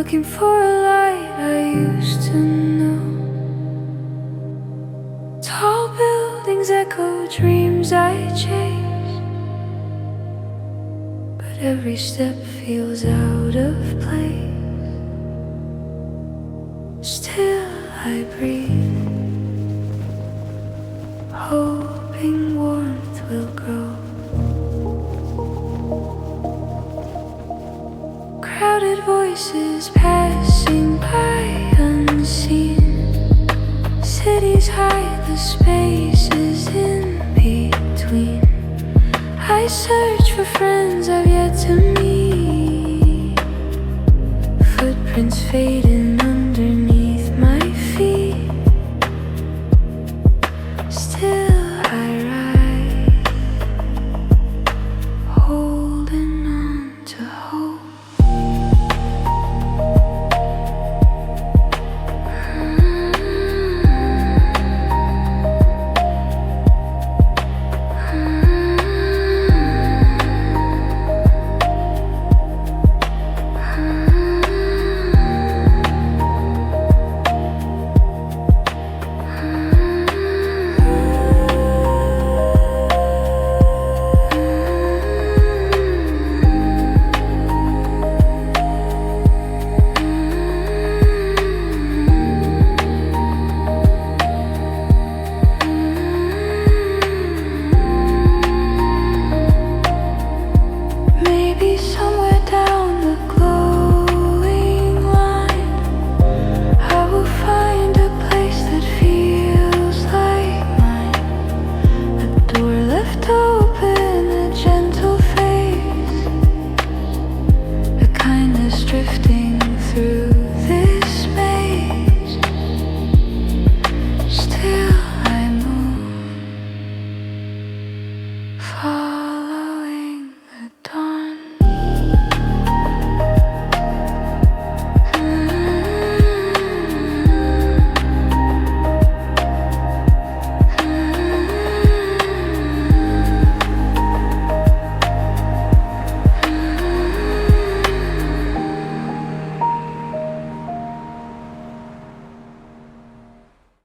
looking for a light I used to know. Tall buildings echo dreams I chase, but every step feels out of place. Still I breathe, hoping warmth will grow. Crowded voices passing by unseen. Cities hide the spaces in between. I search for friends I've yet to meet. Footprints fade